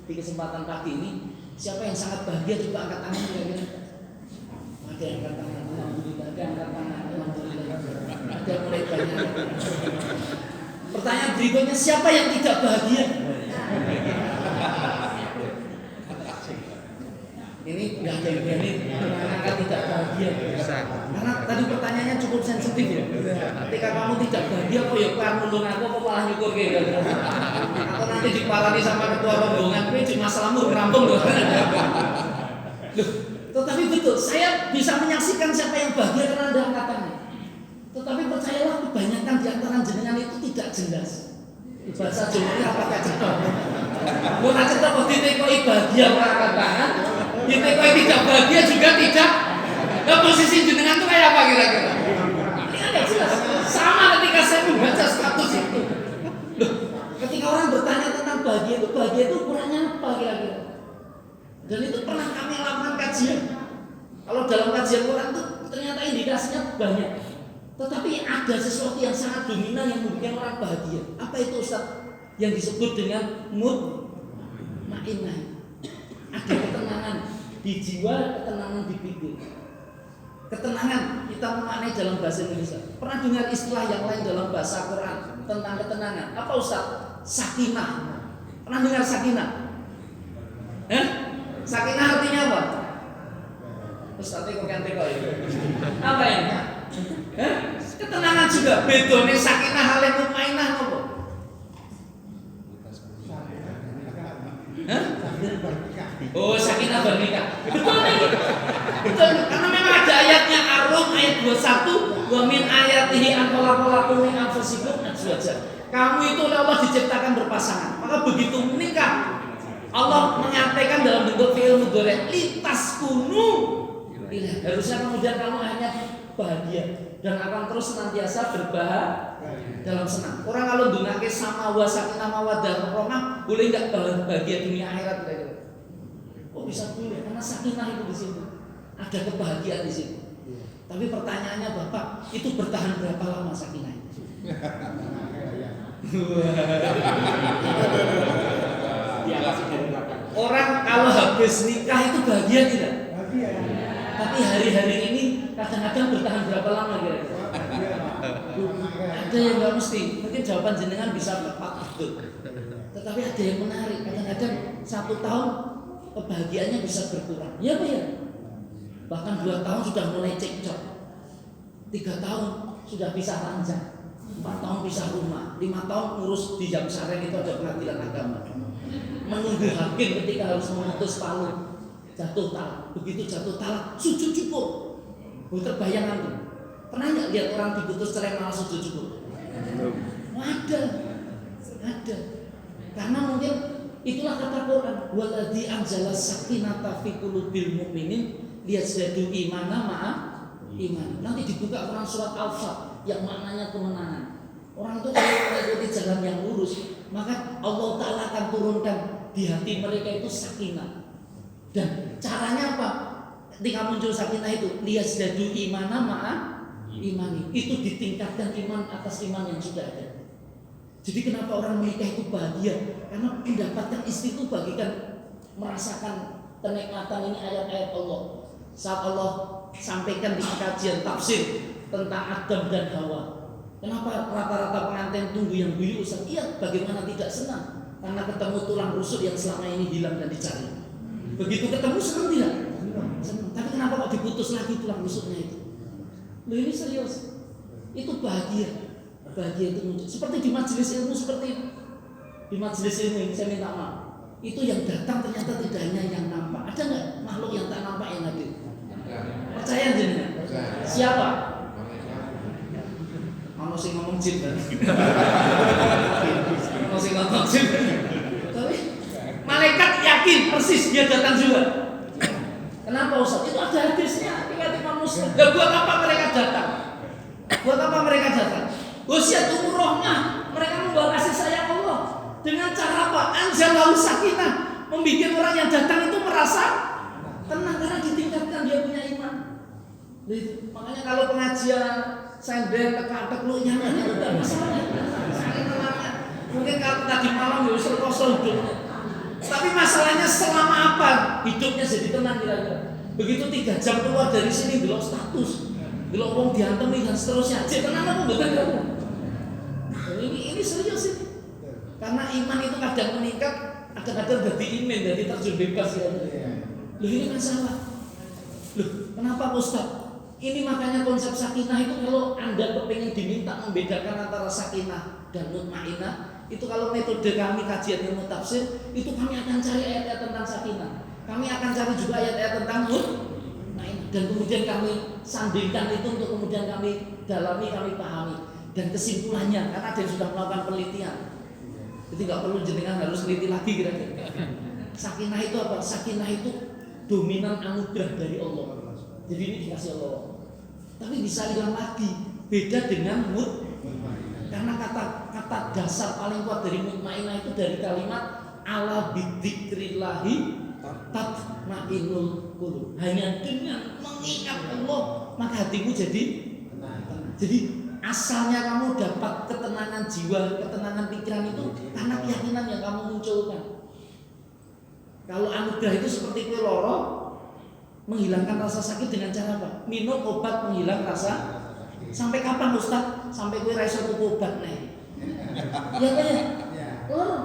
di kesempatan pagi ini, siapa yang sangat bahagia coba angkat tangan kira-kira. Ada yang angkat tangan, alhamdulillah. Ada yang angkat tangan, alhamdulillah. Ada yang mulai banyak. Pertanyaan berikutnya, siapa yang tidak bahagia? Ini nggak ada yang berani mengatakan tidak bahagia. Karena tadi pertanyaannya cukup sensitif ya. Ketika kamu tidak bahagia, kok ya kan nulung aku, kok malah nyukur kayak gitu. Atau nanti diparani sama ketua rombongan, ini cuma masalahmu ngerampung loh. Tetapi betul, saya bisa menyaksikan siapa yang bahagia karena Anda angkat tangan. Tetapi percayalah, kebanyakan di antara jenengan itu tidak jelas. Bahasa Jawa apa cetok? Bukan cetok, kok ditekoi bahagia angkat tangan. Ditekoi tidak bahagia juga tidak. Nah, posisi jenengan itu kayak apa kira-kira? Ini agak jelas. Sama ketika saya membaca status itu. Loh, ketika orang bertanya tentang bahagia itu ukurannya apa kira-kira? Dan itu pernah kami lakukan kajian. Kalau dalam kajian Quran itu ternyata indikasinya banyak. Tetapi ada sesuatu yang sangat dominan yang membuat orang bahagia. Apa itu Ustaz? Yang disebut dengan mutmainnah. Ada ketenangan di jiwa, ketenangan di pikir. Ketenangan kita memaknai dalam bahasa Indonesia. Pernah dengar istilah yang lain dalam bahasa Quran tentang ketenangan? Apa Ustaz? Sakinah. Pernah dengar sakinah? Sakinah artinya apa? Ustaz kok ganti kok ya? Apa ya? Ketenangan juga. Bedone sakinah hale mutmainnah apa? Oh, sakinah bernikah. Betul nih. Betul. Karena memang ada ayatnya Ar-Rum ayat 21, wa min ayatihi an khalaqalakum min anfusikum azwaja. Kamu itu oleh Allah diciptakan berpasangan. Maka begitu menikah, Allah menyampaikan dalam bentuk fi'il mudhari' litaskunu. Harusnya kemudian kamu hanya bahagia dan akan terus senantiasa berbahagia dalam senang. Orang kalau dunake sama wa sakinah mawaddah rahmah, boleh enggak bahagia dunia akhirat kira-kira? Kok bisa boleh? Karena sakinah itu di situ. Ada kebahagiaan di situ. Tapi pertanyaannya Bapak, itu bertahan berapa lama sakinah itu? Orang kalau habis nikah itu bahagia tidak? Bahagia. Tapi hari-hari ini kadang-kadang bertahan berapa lama kira-kira? Ada yang nggak mesti. Mungkin jawaban jenengan bisa tepat betul. Tetapi ada yang menarik. Kadang-kadang 1 tahun kebahagiaannya bisa berkurang. Ya Pak ya. Bahkan 2 tahun sudah mulai cekcok. 3 tahun sudah pisah ranjang. 4 tahun pisah rumah. 5 tahun ngurus di jam sareng itu ada pengadilan agama. Menunggu hakim ketika harus memutus palu. Jatuh talak. Begitu jatuh talak, sujud syukur. Terbayang nanti. Pernah nggak lihat orang diputus cerai malah sujud syukur? Ada. Karena mungkin itulah kata Quran. Waladzi anzala sakinata fi qulubil mu'minin liyazdadu imana ma'a iman. Nanti dibuka Quran surat Al-Fat yang maknanya kemenangan. Orang itu kalau mengikuti jalan yang lurus, maka Allah Ta'ala akan turunkan di hati mereka itu sakinah. Dan caranya apa? Ketika muncul sakinah itu liyazdadu imana ma'a imani, itu ditingkatkan iman atas iman yang sudah ada. Jadi kenapa orang menikah itu bahagia? Karena mendapatkan istri itu bagikan merasakan kenikmatan ini ayat-ayat Allah. Saat Allah sampaikan di kajian tafsir tentang Adam dan Hawa. Kenapa rata-rata pengantin tunggu yang guyu Ustaz? Iya, bagaimana tidak senang? Karena ketemu tulang rusuk yang selama ini hilang dan dicari. Begitu ketemu senang tidak? Senang. Tapi kenapa kok diputus lagi tulang rusuknya itu? Loh ini serius. Itu bahagia. Bahagia itu muncul. Seperti di majelis ilmu seperti itu. Di majelis ilmu ini saya minta maaf. Itu yang datang ternyata tidak hanya yang nampak. Ada nggak makhluk yang tak nampak yang hadir? Percaya jenengan? Siapa? Mau sing ngomong jin kan? Mau sing ngomong jin. Tapi malaikat yakin persis dia datang juga. Kenapa Ustaz? Itu ada hadisnya. Riwayat Imam Muslim. Dan buat apa mereka datang? Buat apa mereka datang? Wasiatul rahmah. Mereka membawa kasih sayang Allah. Dengan cara apa? Anzalahu sakinah. Membikin orang yang datang itu merasa tenang karena ditingkatkan dia punya iman. Makanya kalau pengajian senden tekak-tek lu nyaman itu enggak masalah. Saking tenangnya. Mungkin kalau tadi malam ya usul kosong hidupnya. Tapi masalah hidupnya jadi tenang kira-kira. Begitu 3 jam keluar dari sini delok status, delok wong diantemi dan seterusnya, jadi tenang apa betul kamu? Ini serius sih. Karena iman itu kadang meningkat, kadang-kadang jadi iman, jadi terjun bebas ya. Loh ini kan salah. Loh kenapa Ustaz? Ini makanya konsep sakinah itu kalau Anda kepengen diminta membedakan antara sakinah dan mutmainah, itu kalau metode kami kajian ilmu tafsir, itu kami akan cari ayat-ayat tentang sakinah. Kami akan cari juga ayat-ayat tentang mutmainah, dan kemudian kami sandingkan itu untuk kemudian kami dalami, kami pahami. Dan kesimpulannya, karena ada yang sudah melakukan penelitian, jadi nggak perlu jenengan harus teliti lagi kira-kira. Sakinah itu apa? Sakinah itu dominan anugerah dari Allah. Jadi ini dikasih Allah, tapi bisa hilang lagi. Beda dengan karena kata dasar paling kuat dari mutmainah itu dari kalimat ala bidzikrillahi tatma'innul qulub. Hanya dengan mengingat Allah maka hatimu jadi tenang. Jadi asalnya kamu dapat ketenangan jiwa, ketenangan pikiran itu karena keyakinan yang kamu munculkan. Kalau anugerah itu seperti kue loro, menghilangkan rasa sakit dengan cara apa? Minum obat penghilang rasa. Sampai kapan Ustaz? Sampai gue raiso tuku obat nih. Ya kan ya? Oh.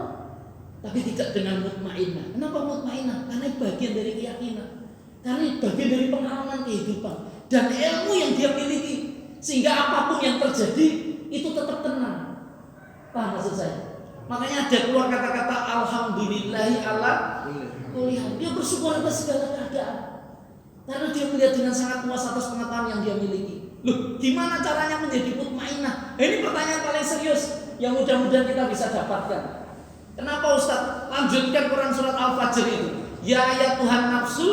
Tapi tidak dengan mutmainah. Kenapa mutmainah? Karena bagian dari keyakinan. Karena bagian dari pengalaman kehidupan dan ilmu yang dia miliki. Sehingga apapun yang terjadi itu tetap tenang. Paham maksud saya? Makanya ada keluar kata-kata alhamdulillahi ala kulli hal. Dia bersyukur atas segala keadaan. Karena dia melihat dengan sangat puas atas pengetahuan yang dia miliki. Loh, gimana caranya menjadi mutmainah? Ini pertanyaan paling serius yang mudah-mudahan kita bisa dapatkan. Kenapa Ustaz? Lanjutkan Quran surat Al-Fajr itu. Ya ayat Tuhan nafsu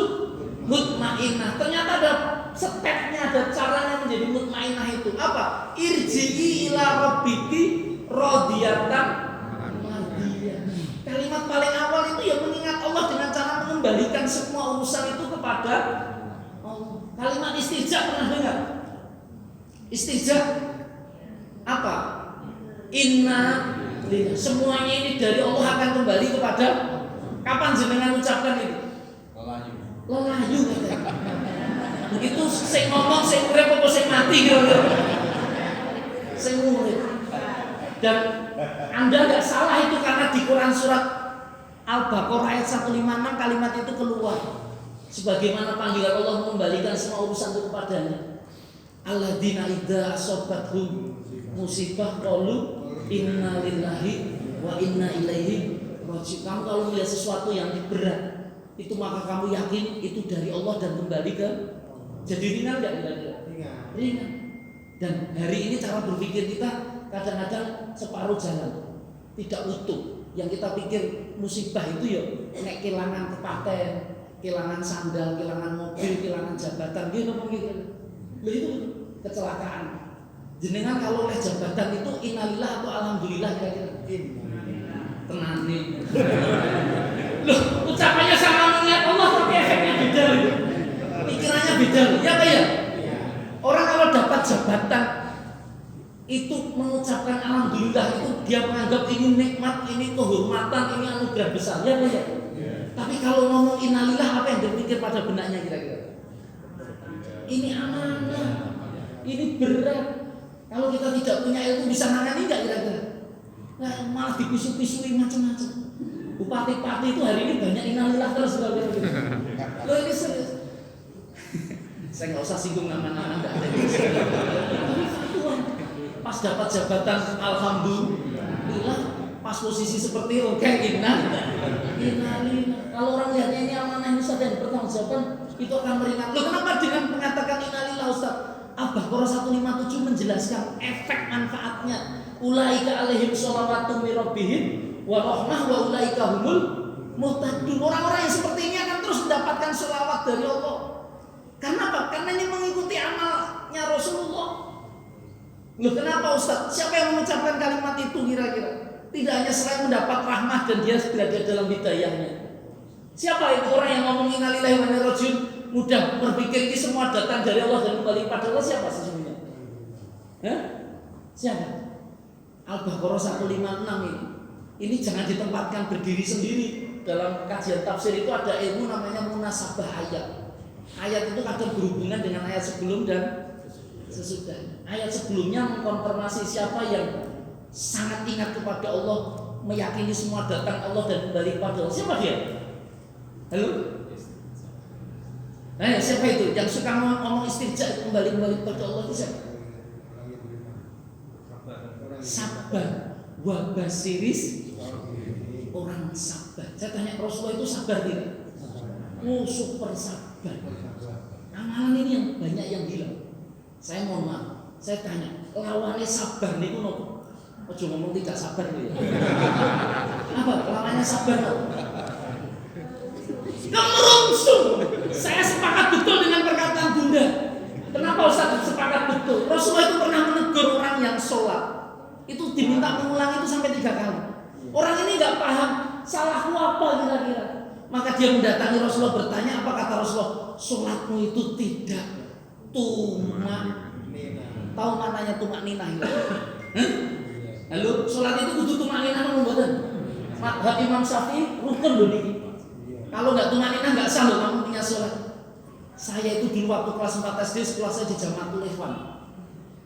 mutmainah. Ternyata ada stepnya, ada caranya menjadi mutmainah itu. Apa? Irji'i ila rabbiki radiyatan mardiyah. Kalimat paling awal itu ya mengingat Allah dengan cara mengembalikan semua urusan itu kepada kalimat istijab. Pernah dengar? Istijab apa? Inna lillahi. Semuanya ini dari Allah akan kembali kepada. Kapan jenengan ucapkan itu? Lelayu katanya. Begitu sing ngomong sing urip apa sing mati kira-kira? Sing urip. Dan Anda enggak salah itu karena di Quran surat Al-Baqarah ayat 156 kalimat itu keluar. Sebagaimana panggilan Allah mengembalikan semua urusan itu kepadanya. Alladzina idza asabathum musibah qalu inna lillahi wa inna ilaihi raji'un. Kamu kalau melihat sesuatu yang berat, itu maka kamu yakin itu dari Allah dan kembali ke. Jadi ringan enggak kira-kira? Ringan. Dan hari ini cara berpikir kita kadang-kadang separuh jalan, tidak utuh. Yang kita pikir musibah itu ya nek kehilangan kepaten, kehilangan sandal, kehilangan mobil, kehilangan jabatan, gitu mungkin. Itu kecelakaan. Jenengan kalau oleh jabatan itu innalillah atau alhamdulillah kira-kira? Tenang nih. Loh, ucapannya sama mengingat Allah tapi efeknya beda loh. Pikirannya beda loh. Ya kayak orang kalau dapat jabatan itu mengucapkan alhamdulillah itu dia menganggap ini nikmat, ini kehormatan, ini anugerah besar. Ya kayak. Tapi kalau ngomong innalillah apa yang berpikir pada benaknya kira-kira? Ini amanah, ini berat. Kalau kita tidak punya ilmu bisa nangani enggak kira-kira? Nah, malah dipisu-pisui macam-macam. Bupati-bupati itu hari ini banyak innalillah terus kira-kira. Loh ini serius. Saya nggak usah singgung nama-nama enggak ada. Tapi faktual. Pas dapat jabatan alhamdulillah, pas posisi seperti oke innalillah. Kalau orang lihatnya ini amanah ini sadar bertanggung itu akan meringan. Loh kenapa dengan mengatakan innalillah Ustaz? Al-Baqarah 157 menjelaskan efek manfaatnya. Ulaika alaihim sholawatu min rabbihim wa rahmah wa ulaika humul muhtadun. Orang-orang yang seperti ini akan terus mendapatkan sholawat dari Allah. Karena apa? Karena ini mengikuti amalnya Rasulullah. Loh kenapa Ustaz? Siapa yang mengucapkan kalimat itu kira-kira? Tidak hanya selain mendapat rahmat dan dia berada dalam hidayahnya. Siapa itu orang yang ngomong innalillahi wa inna ilaihi raji'un? Mudah berpikir ini semua datang dari Allah dan kembali pada Allah. Siapa sesungguhnya? Siapa? Al-Baqarah 156 ini. Ini jangan ditempatkan berdiri sendiri. dalam kajian tafsir itu ada ilmu namanya munasabah ayat. Ayat itu kadang berhubungan dengan ayat sebelum dan sesudah. Ayat sebelumnya mengkonfirmasi siapa yang sangat ingat kepada Allah, meyakini semua datang Allah dan kembali kepada Allah. Siapa dia? Halo? Nah, siapa itu? Yang suka ngomong istirja itu kembali kepada Allah itu siapa? Sabar. Wabasiris orang sabar. Saya tanya Rasulullah itu sabar tidak? Oh, super sabar. Amalan ini yang banyak yang hilang. Saya mohon maaf, saya tanya, lawannya sabar niku nopo? Ojo ngomong tidak sabar nih. Apa lawannya sabar nopo? Kemerungsung. Saya sepakat betul dengan perkataan Bunda. Kenapa Ustaz sepakat betul? Rasulullah itu pernah menegur orang yang sholat. Itu diminta mengulang itu sampai 3 kali. Orang ini nggak paham salahku apa kira-kira. Maka dia mendatangi Rasulullah bertanya, apa kata Rasulullah? Sholatmu itu tidak tumak. Tahu maknanya tumak ninah? Halo, sholat itu kudu tumak ninah membuatan. Madhab Imam Syafi'i rukun loh nih. Kalau nggak tumak ninah nggak sah loh kamu punya sholat. Saya itu dulu waktu kelas 4 SD sekolah saya di Jamatul Ikhwan.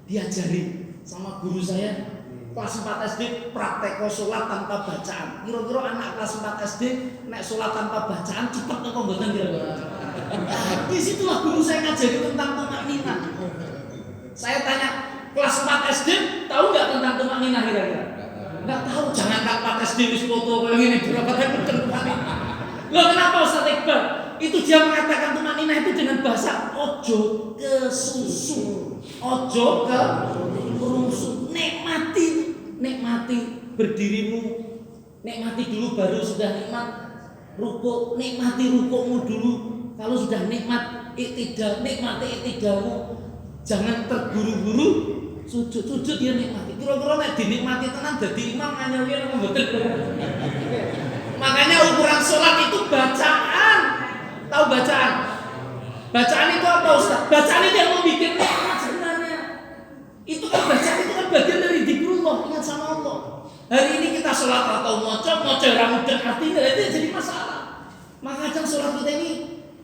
Diajari sama guru saya. Kelas 4 SD praktek sholat tanpa bacaan. Kira-kira anak kelas 4 SD nek sholat tanpa bacaan cepet kok mboten kira-kira. Di situlah guru saya ngajari tentang tumakninah. Saya tanya, kelas 4 SD tahu nggak tentang tumakninah kira-kira? Nggak tahu. Jangan Kak 4 SD wis foto kayak gini berapa tahun tumakninah. Loh kenapa Ustaz Iqbal? Itu dia mengatakan tumakninah itu dengan bahasa ojo ke susu, ojo ke kerungsung. Nikmati berdirimu, nikmati dulu baru sudah nikmat rukuk, nikmati rukukmu dulu. Kalau sudah nikmat iktidal, nikmati iktidalmu. Jangan terburu-buru sujud dia nikmati. Kira-kira nek dinikmati tenan dadi imam anyawi apa mboten. Makanya ukuran sholat itu bacaan. Tahu bacaan? Bacaan itu apa Ustaz? Bacaan itu yang membuat nikmat sebenarnya. Itu kan bacaan itu kan bagian dari zikrullah, ingat sama Allah. Hari ini kita sholat atau moco ramudan artinya itu jadi masalah. Maka kadang sholat kita ini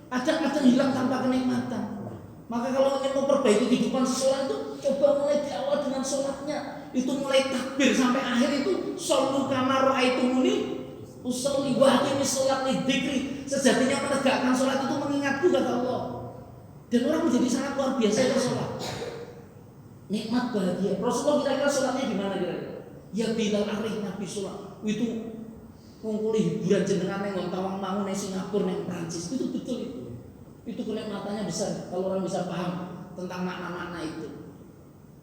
kadang hilang tanpa kenikmatan. Maka kalau ingin memperbaiki kehidupan seseorang itu coba mulai di awal dengan sholatnya. Itu mulai takbir sampai akhir itu shollu kama ra'aitumuni usolli wa aqimis sholat lidzikri. Sejatinya menegakkan sholat itu mengingatku kata Allah. Dan orang menjadi sangat luar biasa itu sholat. Nikmat bahagia. Rasulullah kira-kira sholatnya gimana kira-kira? Ya Bilal arih Nabi sholat. Itu ngungkuli hiburan jenengan yang tawang mangun di Singapura di Prancis. Itu betul itu. Itu kenikmatannya besar kalau orang bisa paham tentang makna-makna itu.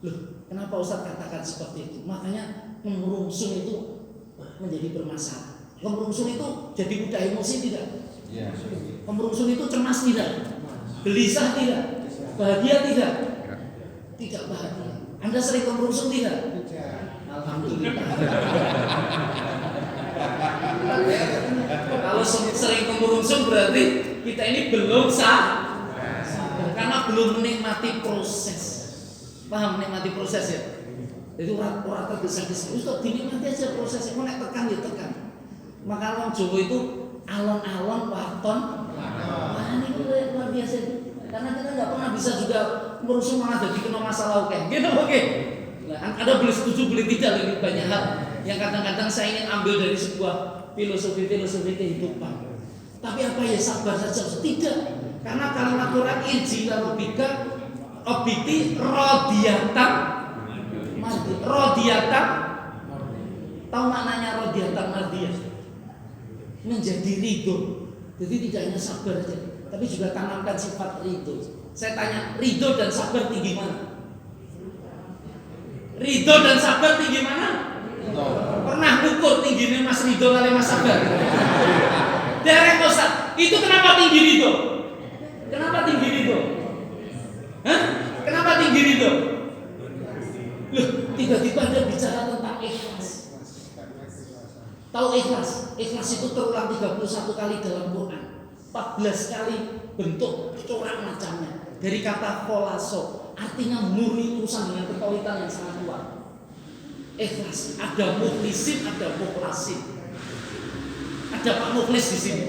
Loh, kenapa Ustaz katakan seperti itu? Makanya kemerungsung itu menjadi bermasalah. Kemerungsung itu jadi mudah emosi tidak? Ya. Kemerungsung itu cemas tidak? Gelisah tidak? Bahagia tidak? Tidak bahagia. Anda sering kemerungsung tidak? Alhamdulillah. Kalau sering kemerungsung berarti kita ini belum sah, karena belum menikmati proses. Paham menikmati proses ya? Itu orang tergesa-gesa. Itu dinikmati aja prosesnya. Mau nek tekan ya tekan. Maka orang Jawa itu alon-alon waton. Wah ini luar biasa itu. Karena kita nggak pernah bisa juga merusung malah jadi kena masalah oke. Gitu oke. Nah, Anda boleh setuju boleh tidak lebih banyak hal yang kadang-kadang saya ingin ambil dari sebuah filosofi kehidupan. Tapi apa ya sabar saja? Tidak. Karena kalimat Quran irji'ila rabbika obiti rodiyatan mardi. Rodiyatan, tahu maknanya rodiyatan mardi? Menjadi ridho. Jadi tidak hanya sabar saja, tapi juga tanamkan sifat ridho. Saya tanya, ridho dan sabar tinggi mana? Ridho dan sabar tinggi mana? Pernah ukur tingginya Mas Ridho kali Mas Sabar? Derek Ustaz, itu kenapa tinggi Ridho? Kenapa tinggi Ridho? Hah? Kenapa tinggi Ridho? Loh, tiba-tiba dia bicara tentang ikhlas. Tahu ikhlas? Ikhlas itu terulang 31 kali dalam Quran. 14 kali bentuk corak macamnya. Dari kata kholaso, artinya murni urusan dengan ketauhidan yang sangat kuat. Ikhlas, ada mukhlisin, ada mukhlasin. Ada Ada Pak Muflis di sini,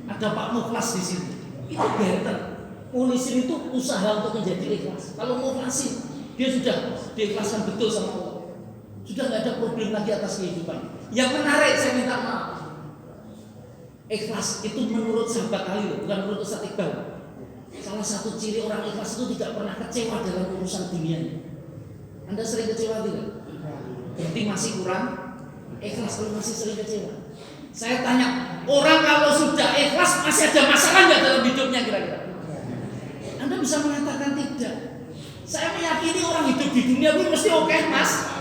ada Pak Muflas di sini. Itu better. Mukhlisin itu usaha untuk menjadi ikhlas. Kalau muflasin, dia sudah diikhlaskan betul sama Allah. Sudah nggak ada problem lagi atas kehidupan. Yang menarik, saya minta maaf. Ikhlas itu menurut sahabat Ali, bukan menurut Ustaz Iqbal. Salah satu ciri orang ikhlas itu tidak pernah kecewa dalam urusan dunianya. Anda sering kecewa tidak? Berarti masih kurang ikhlas kalau masih sering kecewa. Saya tanya, orang kalau sudah ikhlas masih ada masalah nggak dalam hidupnya kira-kira? Anda bisa mengatakan tidak. Saya meyakini orang hidup di dunia itu mesti oke, Mas.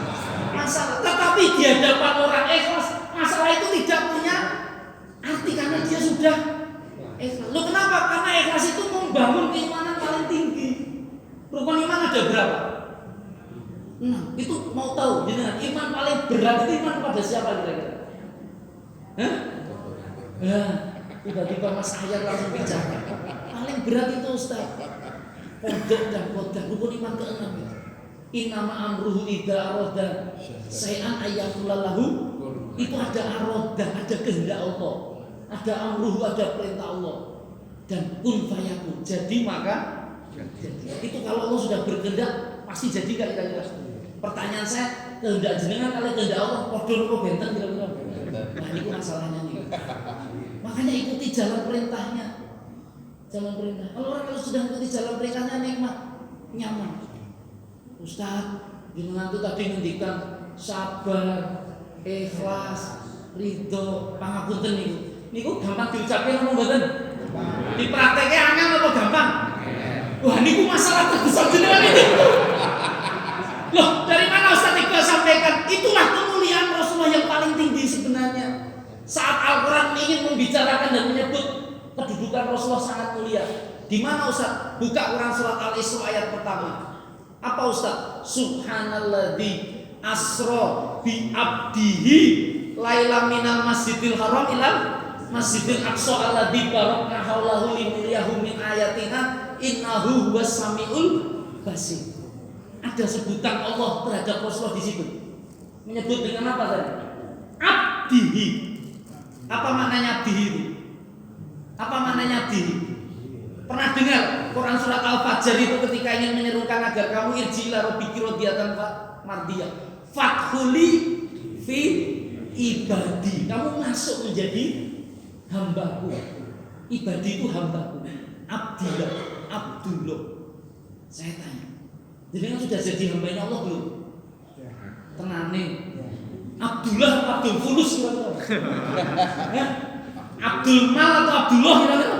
Masalah, tetapi di hadapan orang ikhlas, masalah itu tidak punya arti karena dia sudah ikhlas. Loh kenapa? Karena ikhlas itu membangun keimanan paling tinggi. Rukun iman ada berapa? Nah, itu mau tahu, jadi iman paling berat itu iman kepada siapa kira-kira? Hah? Ya, tiba-tiba Mas Ayat langsung bicara. Paling berat itu Ustaz. Pondok dan kodam, rukun iman ke-6 itu. Innama amruhu idza arada syai'an ayyakulalahu. Itu ada aroda, ada kehendak Allah. Ada amruhu, ada perintah Allah. Dan kun fayakun. Jadi maka jadi. Itu kalau Allah sudah berkehendak pasti jadi kan kira-kira. Pertanyaan saya, kehendak jenengan kalau kehendak Allah padha napa benten kira-kira. Nah, ini masalahnya nih. Makanya ikuti jalan perintahnya. Jalan perintah. Kalau orang kalau sudah ikuti jalan perintahnya nikmat, nyaman. Ustaz, jenengan itu tadi ngendikan sabar, ikhlas, ridho, pangapunten niku. Niku gampang diucapke napa mboten? Dipraktekke angel apa gampang? Wah, niku masalah terbesar jenengan itu. Loh, dari mana Ustaz Iqbal sampaikan? Itulah kemuliaan Rasulullah yang paling tinggi sebenarnya. Saat Al-Quran ingin membicarakan dan menyebut kedudukan Rasulullah sangat mulia. Di mana Ustaz? Buka Quran surat Al-Isra ayat pertama. Apa Ustaz? Subhanalladzi asra bi abdihi laila minal masjidil haram ilal masjidil aqsa alladzi barakna haulahu linuriyahu min ayatina innahu huwas samiul basir. Ada sebutan Allah terhadap Rasulullah di situ. Menyebut dengan apa tadi? Abdihi. Apa maknanya abdihi? Apa maknanya abdihi? Pernah dengar Quran surat Al-Fajr itu ketika ingin menyerukan agar kamu irji'ila rabbiki radiyatan mardiyah. Fathuli fi ibadi. Kamu masuk menjadi hambaku. Ibadi itu hambaku. Abdillah, Abdullah. Saya tanya, jadi kan sudah jadi hambanya Allah belum? Tenane. Abdullah atau Abdul Fulus kira-kira? Abdul Mal atau Abdullah kira-kira?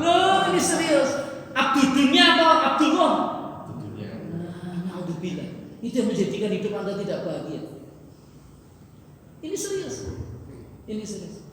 Loh, ini serius. Abdul dunia atau Abdullah? Naudzubillah. Itu yang menjadikan hidup Anda tidak bahagia. Ini serius. Ini serius.